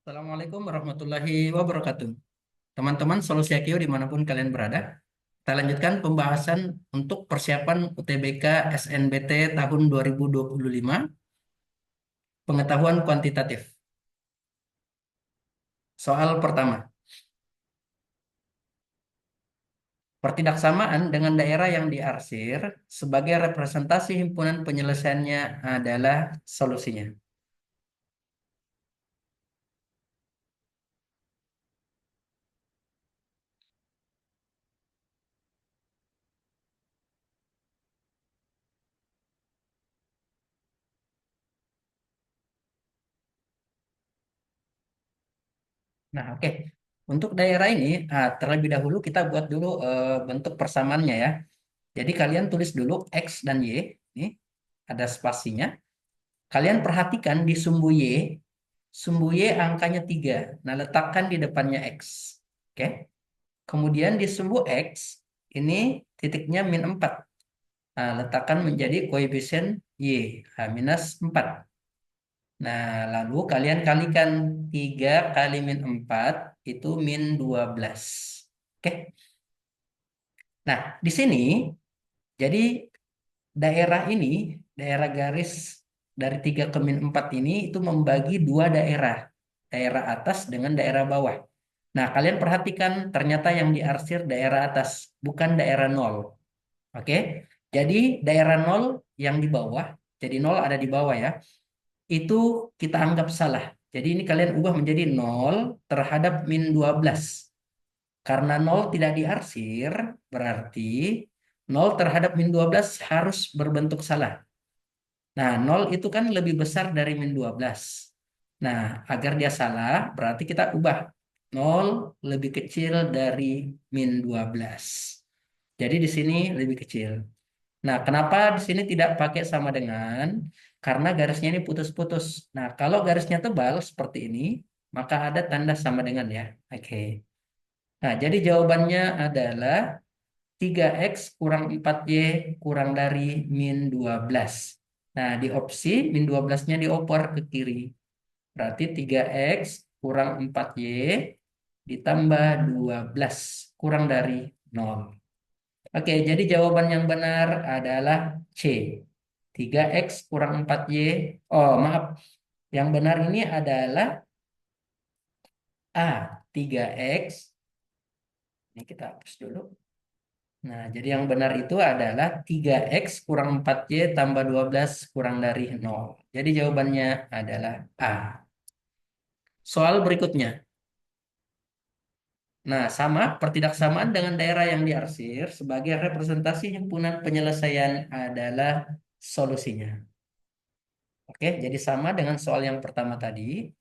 Assalamualaikum warahmatullahi wabarakatuh. Teman-teman Solusi IQ dimanapun kalian berada, kita lanjutkan pembahasan untuk persiapan UTBK SNBT tahun 2025, pengetahuan kuantitatif. Soal pertama, pertidaksamaan dengan daerah yang diarsir sebagai representasi himpunan penyelesaiannya adalah solusinya. Nah, oke. Untuk daerah ini, terlebih dahulu kita buat dulu bentuk persamaannya ya. Jadi kalian tulis dulu X dan Y. Ini ada spasinya. Kalian perhatikan di sumbu Y angkanya 3. Nah, letakkan di depannya X. Oke. Kemudian di sumbu X, ini titiknya -4. Nah, letakkan menjadi koefisien Y, -4. Nah, lalu kalian kalikan 3 kali -4 itu -12. Oke. Nah, di sini, jadi daerah ini, daerah garis dari 3 ke -4 ini itu membagi dua daerah. Daerah atas dengan daerah bawah. Nah, kalian perhatikan ternyata yang diarsir daerah atas, bukan daerah nol. Oke? Jadi daerah nol yang di bawah, jadi nol ada di bawah ya, itu kita anggap salah. Jadi ini kalian ubah menjadi nol terhadap -12. Karena nol tidak diarsir, berarti nol terhadap -12 harus berbentuk salah. Nah, nol itu kan lebih besar dari -12. Nah, agar dia salah, berarti kita ubah. Nol lebih kecil dari -12. Jadi di sini lebih kecil. Nah, kenapa di sini tidak pakai sama dengan? Karena garisnya ini putus-putus. Nah, kalau garisnya tebal seperti ini, maka ada tanda sama dengan ya. Oke. Nah, jadi jawabannya adalah 3x kurang 4y kurang dari -12. Nah, di opsi -12-nya dioper ke kiri. Berarti 3x kurang 4y ditambah 12 kurang dari 0. Oke, jadi jawaban yang benar adalah C. 3x kurang 4y. Oh, maaf. Yang benar ini adalah A. 3x. Ini kita hapus dulu. Nah, jadi yang benar itu adalah 3x kurang 4y tambah 12 kurang dari 0. Jadi jawabannya adalah A. Soal berikutnya. Nah, sama pertidaksamaan dengan daerah yang diarsir sebagai representasi himpunan penyelesaian adalah solusinya. Oke, jadi sama dengan soal yang pertama tadi.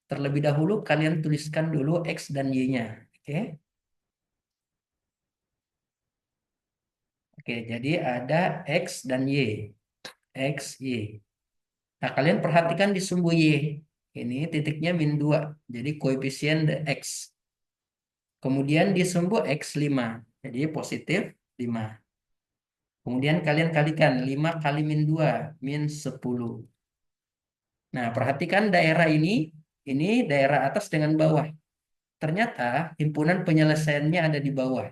Terlebih dahulu kalian tuliskan dulu X dan Y-nya. Oke. Oke, jadi ada X dan Y. X, Y. Nah, kalian perhatikan di sumbu Y. Ini titiknya -2. Jadi koefisien X. Kemudian di sumbu X 5. Jadi positif 5. Kemudian kalian kalikan 5 kali -2, -10. Nah, perhatikan daerah ini daerah atas dengan bawah. Ternyata himpunan penyelesaiannya ada di bawah.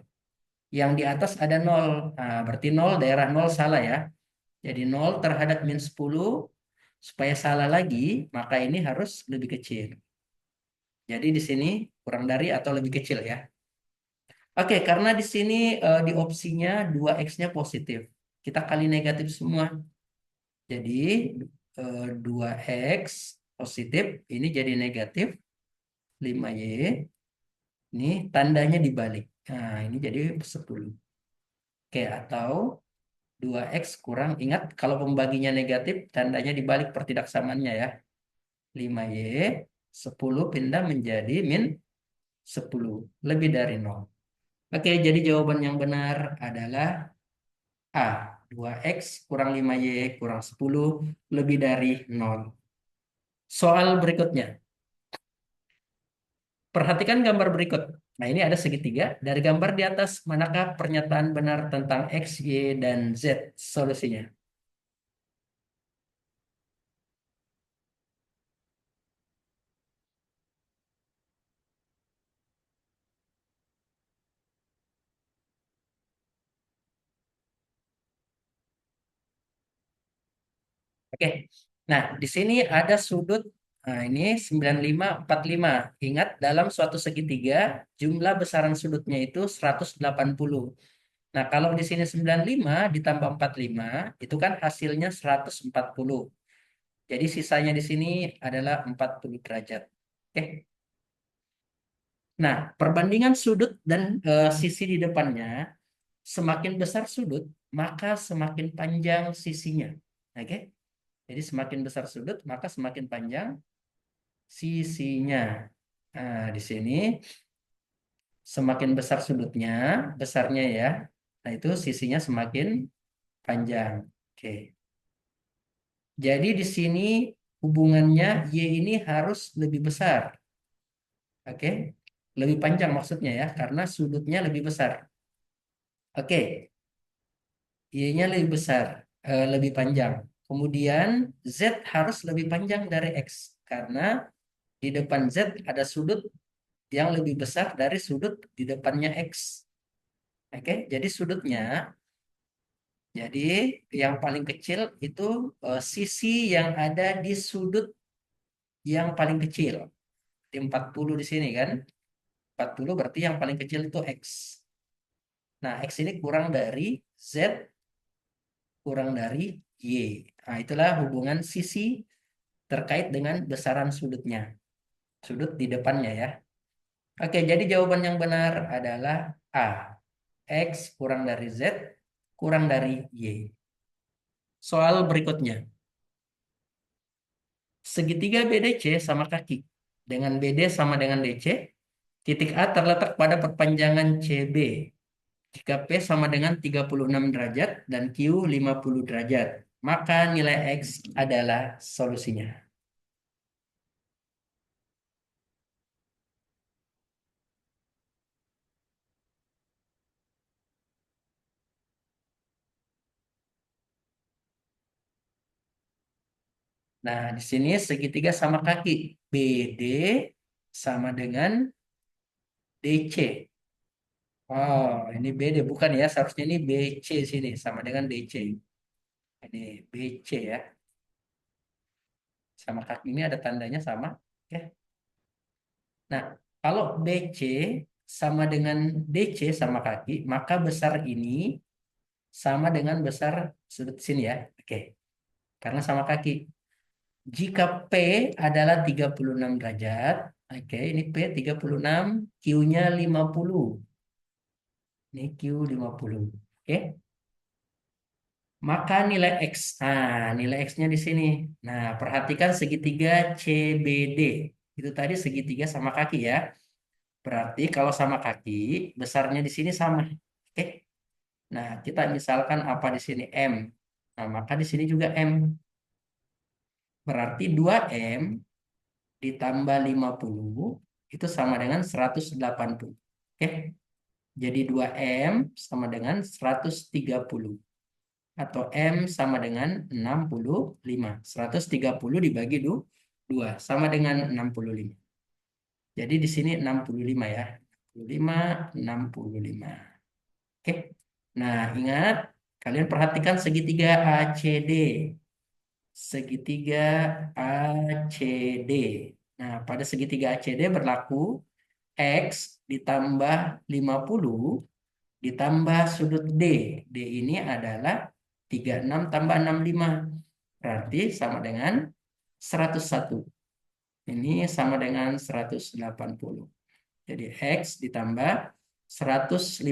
Yang di atas ada 0. Nah, berarti 0, daerah 0 salah ya. Jadi 0 terhadap -10, supaya salah lagi, maka ini harus lebih kecil. Jadi di sini kurang dari atau lebih kecil ya. Oke, karena di sini di opsinya 2x-nya positif. Kita kali negatif semua. Jadi 2x positif, ini jadi negatif 5y. Ini tandanya dibalik. Nah, ini jadi 10. Oke, atau 2x kurang, ingat kalau pembaginya negatif, tandanya dibalik pertidaksamaannya ya. 5y, 10 pindah menjadi -10, lebih dari 0. Oke, jadi jawaban yang benar adalah A. 2x kurang 5y kurang 10 lebih dari 0. Soal berikutnya. Perhatikan gambar berikut. Nah, ini ada segitiga. Dari gambar di atas, manakah pernyataan benar tentang X, Y, dan Z solusinya? Oke. Nah, di sini ada sudut, nah ini 95 45. Ingat, dalam suatu segitiga, jumlah besaran sudutnya itu 180. Nah, kalau di sini 95 ditambah 45, itu kan hasilnya 140. Jadi sisanya di sini adalah 40 derajat. Oke. Nah, perbandingan sudut dan sisi di depannya, semakin besar sudut, maka semakin panjang sisinya. Oke. Jadi semakin besar sudut, maka semakin panjang sisinya. Nah, di sini semakin besar sudutnya, besarnya ya. Nah, itu sisinya semakin panjang. Oke. Jadi di sini hubungannya Y ini harus lebih besar. Oke. Lebih panjang maksudnya ya, karena sudutnya lebih besar. Oke. Y-nya lebih besar, lebih panjang. Kemudian Z harus lebih panjang dari X. Karena di depan Z ada sudut yang lebih besar dari sudut di depannya X. Oke, jadi sudutnya, jadi yang paling kecil itu sisi yang ada di sudut yang paling kecil. Di 40 di sini kan. 40 berarti yang paling kecil itu X. Nah, X ini kurang dari Z, kurang dari Y. Nah, itulah hubungan sisi terkait dengan besaran sudutnya. Sudut di depannya ya. Oke, jadi jawaban yang benar adalah A. X kurang dari Z kurang dari Y. Soal berikutnya. Segitiga BDC sama kaki. Dengan BD sama dengan DC, titik A terletak pada perpanjangan CB. Jika P sama dengan 36 derajat dan Q 50 derajat, maka nilai X adalah solusinya. Nah, di sini segitiga sama kaki. BD sama dengan DC. Oh, ini BD bukan ya. Seharusnya ini BC sini sama dengan DC. Ini BC ya. Sama kaki ini ada tandanya sama. Ya. Nah, kalau BC sama dengan DC sama kaki, maka besar ini sama dengan besar sudut sini ya. Oke, karena sama kaki. Jika P adalah 36 derajat, oke, ini P 36, Q-nya 50. Ini Q 50. Oke, maka nilai X. Nah, nilai X-nya di sini. Nah, perhatikan segitiga CBD. Itu tadi segitiga sama kaki ya. Berarti kalau sama kaki, besarnya di sini sama. Oke. Nah, kita misalkan apa di sini M. Nah, maka di sini juga M. Berarti 2M ditambah 50 itu sama dengan 180. Oke. Jadi 2M sama dengan 130. Atau M sama dengan 65. 130 dibagi 2 sama dengan 65. Jadi di sini 65 ya. 65, 65. Oke. Nah, ingat, kalian perhatikan segitiga ACD. Segitiga ACD. Nah, pada segitiga ACD berlaku X ditambah 50 ditambah sudut D. D ini adalah 36 tambah 65. Berarti sama dengan 101. Ini sama dengan 180. Jadi X ditambah 151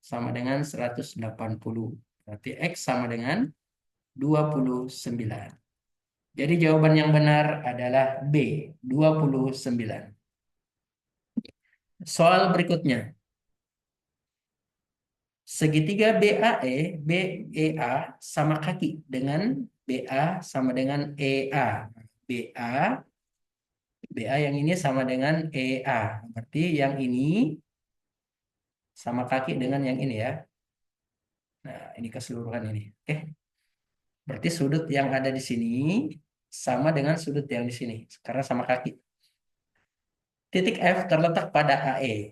sama dengan 180. Berarti X sama dengan 29. Jadi jawaban yang benar adalah B, 29. Soal berikutnya. Segitiga BEA sama kaki dengan BA sama dengan EA. BA, BA yang ini sama dengan EA. Berarti yang ini sama kaki dengan yang ini ya. Nah, ini keseluruhan ini. Oke. Berarti sudut yang ada di sini sama dengan sudut yang di sini. Karena sama kaki. Titik F terletak pada AE.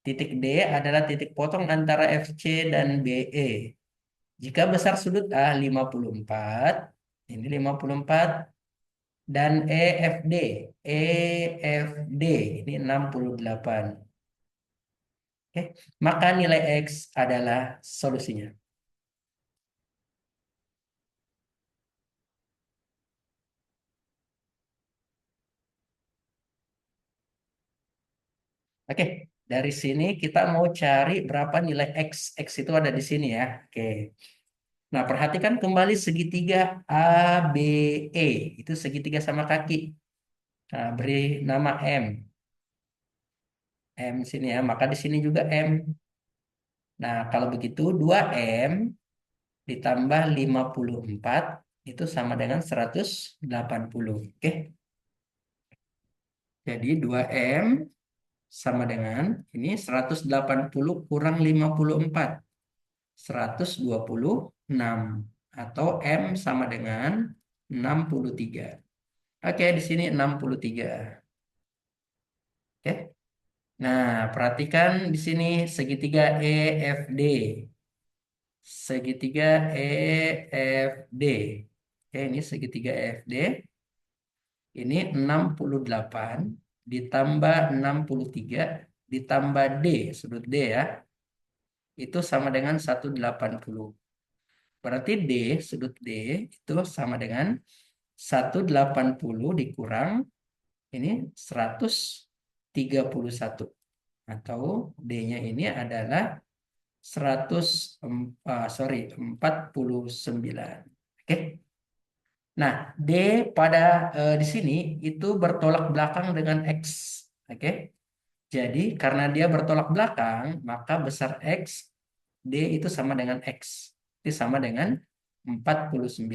Titik D adalah titik potong antara FC dan BE. Jika besar sudut A 54, Ini 54 dan EFD. EFD ini 68. Oke, maka nilai X adalah solusinya. Oke, dari sini kita mau cari berapa nilai X. X itu ada di sini ya. Oke. Nah, perhatikan kembali segitiga ABE. Itu segitiga sama kaki. Nah, beri nama M. M sini ya, maka di sini juga M. Nah, kalau begitu 2M ditambah 54 itu sama dengan 180. Oke, jadi 2M sama dengan ini 180 kurang 54. 126 atau M sama dengan 63. Oke, di sini 63. Oke. Nah, perhatikan di sini segitiga EFD. Segitiga EFD. Oke, ini segitiga EFD. Ini 68 ditambah 63 ditambah D, sudut D ya. Itu sama dengan 180. Berarti D, sudut D itu sama dengan 180 dikurang ini 131. Atau D-nya ini adalah 100, 49. Oke. Nah, D pada di sini itu bertolak belakang dengan X. Oke. Jadi karena dia bertolak belakang, maka besar X, D itu sama dengan X. Itu sama dengan 49.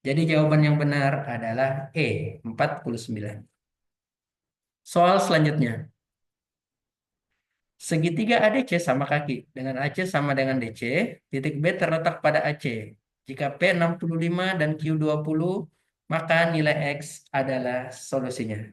Jadi jawaban yang benar adalah E, 49. Soal selanjutnya. Segitiga ADC sama kaki dengan AC sama dengan DC, titik B terletak pada AC. Jika P 65 dan Q 20, maka nilai X adalah solusinya.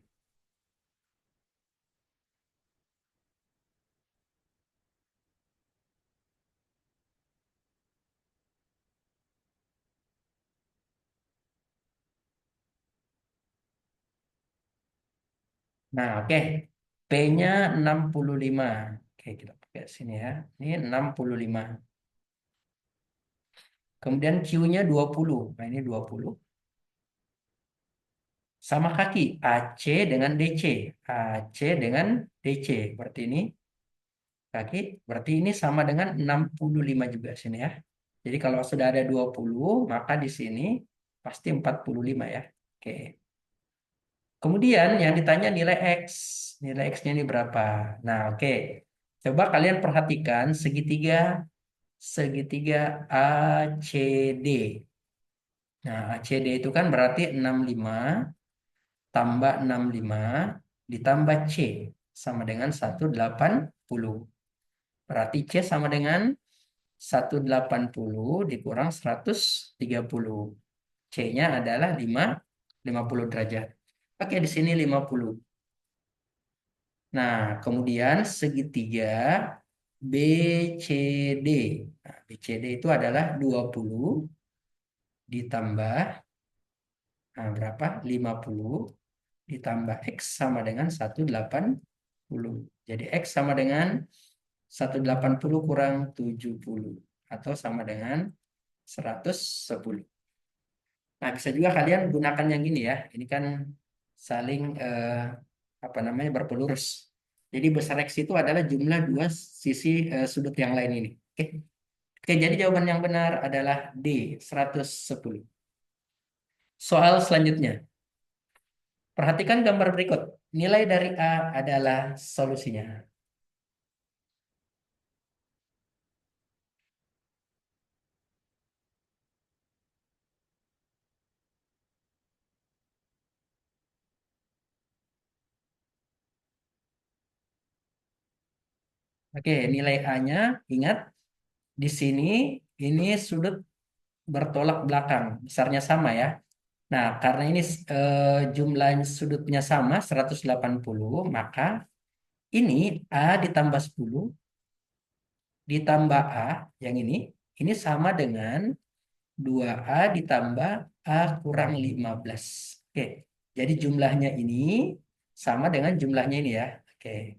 Nah, oke. P-nya 65. Oke, kita pakai sini ya. Ini 65. Kemudian Q-nya 20. Nah, ini 20. Sama kaki, AC dengan DC. AC dengan DC. Berarti ini kaki, berarti ini sama dengan 65 juga sini ya. Jadi kalau sudah ada 20, maka di sini pasti 45 ya. Oke. Kemudian yang ditanya nilai X. Nilai X-nya ini berapa? Nah, oke. Coba kalian perhatikan segitiga ACD. Nah, ACD itu kan berarti 65 tambah 65 ditambah C sama dengan 180. Berarti C sama dengan 180 dikurang 130. C-nya adalah 50 derajat. Oke, di sini 50. Nah, kemudian segitiga BCD. Nah, BCD itu adalah 20 ditambah berapa? 50 ditambah X sama dengan 180. Jadi X sama dengan 180 kurang 70 atau sama dengan 110. Nah, bisa juga kalian gunakan yang ini ya. Ini kan saling apa namanya berpelurus. Jadi besar X itu adalah jumlah dua sisi sudut yang lain ini. Oke. Oke, jadi jawaban yang benar adalah D, 110. Soal selanjutnya. Perhatikan gambar berikut. Nilai dari A adalah solusinya. Oke, nilai A-nya ingat di sini ini sudut bertolak belakang, besarnya sama ya. Nah, karena ini jumlah sudutnya sama 180, maka ini A ditambah 10 ditambah A yang ini sama dengan 2A ditambah A kurang 15. Oke, jadi jumlahnya ini sama dengan jumlahnya ini ya. Oke,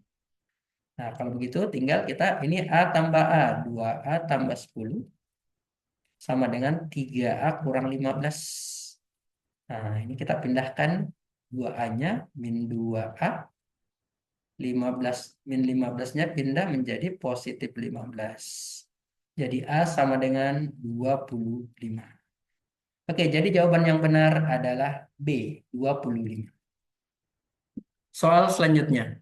nah kalau begitu tinggal kita ini A tambah A. 2A tambah 10 sama dengan 3A kurang 15. Nah, ini kita pindahkan 2A-nya min 2A. 15 min 15-nya pindah menjadi positif 15. Jadi A sama dengan 25. Oke, jadi jawaban yang benar adalah B, 25. Soal selanjutnya.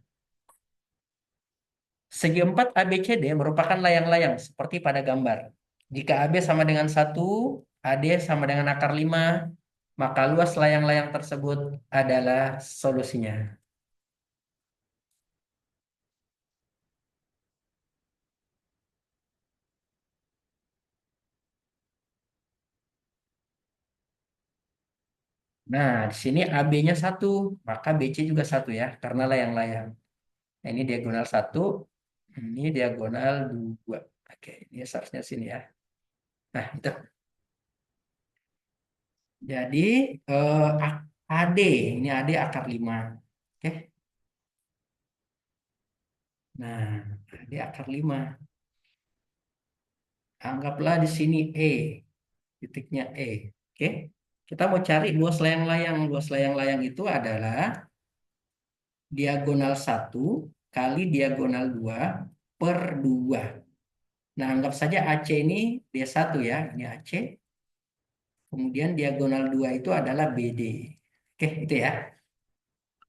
Segi empat ABCD merupakan layang-layang seperti pada gambar. Jika AB sama dengan 1, AD sama dengan akar 5, maka luas layang-layang tersebut adalah solusinya. Nah, di sini AB-nya 1, maka BC juga 1 ya, karena layang-layang. Nah, ini diagonal 1, ini diagonal 2. Oke, ini seharusnya sini ya. Nah, itu. Jadi AD, ini AD akar 5. Oke. Nah, AD akar 5. Anggaplah di sini E, titiknya E. Oke. Kita mau cari luas layang-layang. Luas layang-layang itu adalah diagonal 1 kali diagonal 2 per 2. Nah, anggap saja AC ini B1 ya. Ini AC. Kemudian diagonal 2 itu adalah BD. Oke, itu ya.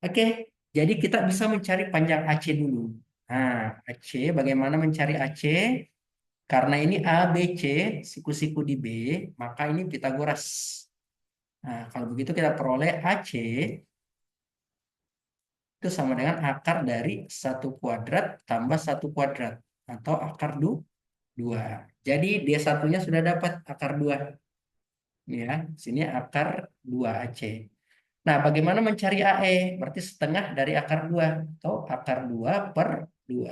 Oke, jadi kita bisa mencari panjang AC dulu. Nah, AC, bagaimana mencari AC? Karena ini A, B, C, siku-siku di B, maka ini Pitagoras. Nah, kalau begitu kita peroleh AC itu sama dengan akar dari 1 kuadrat tambah 1 kuadrat. Atau akar 2. Jadi D1-nya sudah dapat akar 2. Ya, sini akar 2 AC. Nah, bagaimana mencari AE? Berarti setengah dari akar 2 atau akar 2 per 2.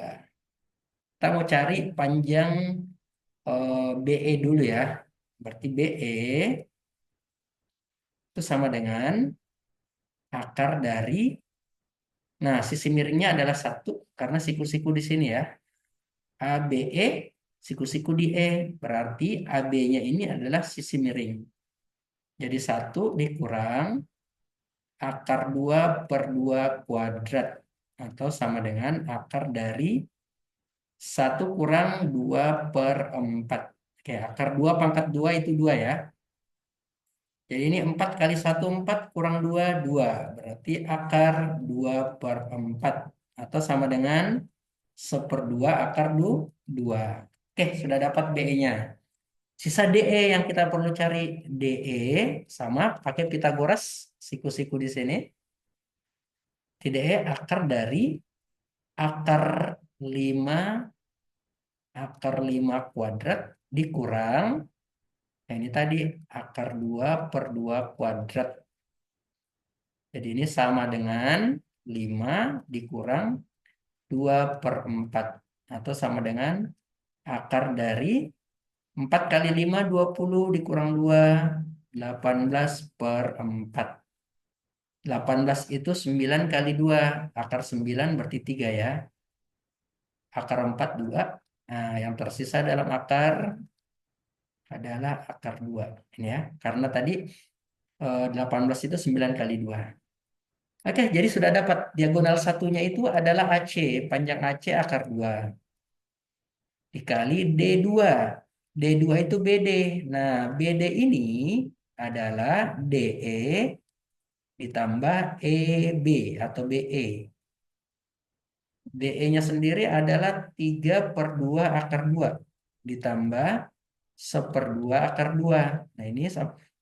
Kita mau cari panjang BE dulu ya. Berarti BE itu sama dengan akar dari, nah sisi miringnya adalah 1 karena siku-siku di sini ya. ABE, siku-siku di E. Berarti AB-nya ini adalah sisi miring. Jadi 1 dikurang akar 2 per 2 kuadrat. Atau sama dengan akar dari 1 kurang 2 per 4. Oke, akar 2 pangkat 2 itu 2 ya. Jadi ini 4 kali 1 4 kurang 2 2. Berarti akar 2 per 4. Atau sama dengan 1/2 akar 2. Oke, sudah dapat BE-nya. Sisa DE yang kita perlu cari. DE sama pakai Pitagoras, siku-siku di sini. DE akar dari akar 5 kuadrat dikurang, nah ini tadi akar 2 per 2 kuadrat. Jadi ini sama dengan 5 dikurang 2 per 4. Atau sama dengan akar dari 4 kali 5 20 dikurang 2, 18 per 4. 18 itu 9 kali 2. Akar 9 berarti 3 ya. Akar 4 2. Nah, yang tersisa dalam akar adalah akar 2. Ini ya. Karena tadi 18 itu 9 kali 2. Oke, jadi sudah dapat diagonal satunya itu adalah AC, panjang AC akar 2 dikali D2. D2 itu BD. Nah, BD ini adalah DE ditambah EB atau BE. DE-nya sendiri adalah 3 per 2 akar 2 ditambah 1/2 akar 2. Nah, ini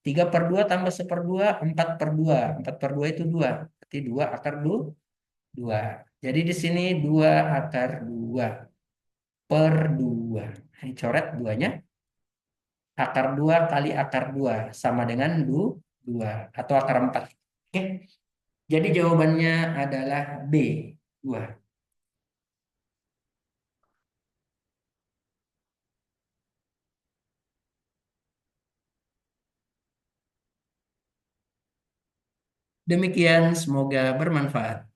3 per 2 tambah 1/2, 4 per 2. 4 per 2 itu 2. Berarti 2 akar 2. Jadi di sini 2 akar 2 per 2. Ini coret 2-nya. Akar 2 kali akar 2 sama dengan 2 atau akar 4. Oke. Jadi jawabannya adalah B, 2. Demikian, semoga bermanfaat.